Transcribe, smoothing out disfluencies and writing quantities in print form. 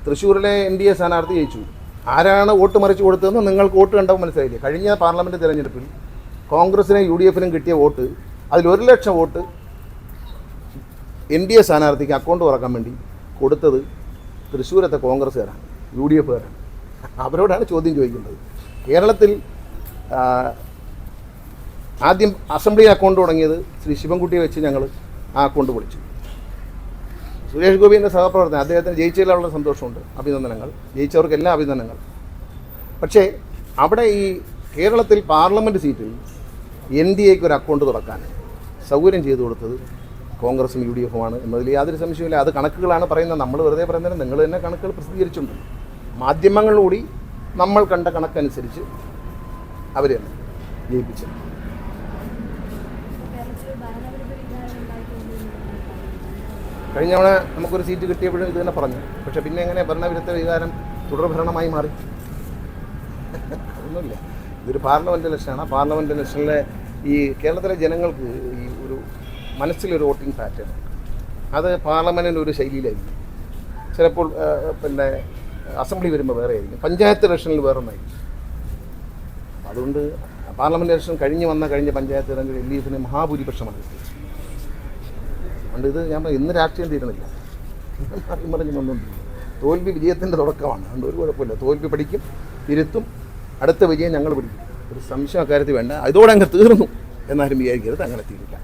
തൃശ്ശൂരിലെ NDA സ്ഥാനാർത്ഥി ജയിച്ചു. ആരാണ് വോട്ട് മറിച്ച് കൊടുത്തതെന്ന് നിങ്ങൾക്ക് വോട്ട് കണ്ടപ്പോൾ മനസ്സിലായില്ലേ? കഴിഞ്ഞ പാർലമെൻറ്റ് തിരഞ്ഞെടുപ്പിൽ കോൺഗ്രസിനും UDFനും കിട്ടിയ വോട്ട്, അതിൽ 1 ലക്ഷം വോട്ട് NDA സ്ഥാനാർത്ഥിക്ക് അക്കൗണ്ട് തുറക്കാൻ വേണ്ടി കൊടുത്തത് തൃശ്ശൂരത്തെ കോൺഗ്രസ്സുകാരാണ്, UDFകാരാണ്. അവരോടാണ് ചോദ്യം ചോദിക്കുന്നത്. കേരളത്തിൽ ആദ്യം അസംബ്ലി അക്കൗണ്ട് തുടങ്ങിയത് ശ്രീ ശിവൻകുട്ടിയെ വെച്ച് ഞങ്ങൾ ആ അക്കൗണ്ട് പൊളിച്ചു. സുരേഷ് ഗോപിൻ്റെ സഹപ്രവർത്തനം, അദ്ദേഹത്തിന് ജയിച്ചതിലുള്ള സന്തോഷമുണ്ട്, അഭിനന്ദനങ്ങൾ, ജയിച്ചവർക്കെല്ലാം അഭിനന്ദനങ്ങൾ. പക്ഷേ അവിടെ ഈ കേരളത്തിൽ പാർലമെൻറ്റ് സീറ്റിൽ NDAക്ക് ഒരു അക്കൗണ്ട് തുറക്കാൻ സൗകര്യം ചെയ്തു കൊടുത്തത് കോൺഗ്രസും UDFുമാണ് എന്നതിൽ യാതൊരു സംശയമില്ല. അത് കണക്കുകളാണ് പറയുന്നത്, നമ്മൾ വെറുതെ പറയുന്നത്. നിങ്ങൾ തന്നെ കണക്കുകൾ പ്രസിദ്ധീകരിച്ചിട്ടുണ്ട്. മാധ്യമങ്ങളിലൂടെ നമ്മൾ കണ്ട കണക്കനുസരിച്ച് അവർ തന്നെ ജയിപ്പിച്ചത്. കഴിഞ്ഞ തവണ നമുക്കൊരു സീറ്റ് കിട്ടിയപ്പോഴും ഇത് തന്നെ പറഞ്ഞു. പക്ഷേ പിന്നെ എങ്ങനെ ഭരണവിരുദ്ധ വികാരം തുടർഭരണമായി മാറി? അതൊന്നുമില്ല. ഇതൊരു പാർലമെൻറ്റ് ഇലക്ഷനാണ്. ആ പാർലമെൻറ്റ് ഇലക്ഷനിലെ ഈ കേരളത്തിലെ ജനങ്ങൾക്ക് ഈ ഒരു മനസ്സിലൊരു വോട്ടിംഗ് പാറ്റേൺ, അത് പാർലമെൻറ്റിൻ്റെ ഒരു ശൈലിയിലായിരിക്കും. ചിലപ്പോൾ പിന്നെ അസംബ്ലി വരുമ്പോൾ വേറെ ആയിരിക്കും, പഞ്ചായത്ത് ഇലക്ഷനിൽ വേറെ ഒന്നായിരിക്കും. അതുകൊണ്ട് പാർലമെൻറ്റ് ഇലക്ഷൻ കഴിഞ്ഞ പഞ്ചായത്ത് ഇലക്ഷനിൽ LDFന് മഹാഭൂരിപക്ഷമാണ്. അതുകൊണ്ട് ഇത് ഞാൻ ഇന്ന് രാഷ്ട്രീയം തീരുന്നില്ല, മറിഞ്ഞ് വന്നുകൊണ്ടിരിക്കും. തോൽവി വിജയത്തിൻ്റെ തുടക്കമാണ്. അതുകൊണ്ട് ഒരു കുഴപ്പമില്ല. തോൽവി പഠിക്കും, തിരുത്തും, അടുത്ത വിജയം ഞങ്ങൾ പിടിക്കും. ഒരു സംശയം അക്കാര്യത്തിൽ വേണ്ട. ഇതോടെ അങ്ങ് തീർന്നു എന്നാലും വിചാരിക്കരുത്, അങ്ങനെ തീരില്ല.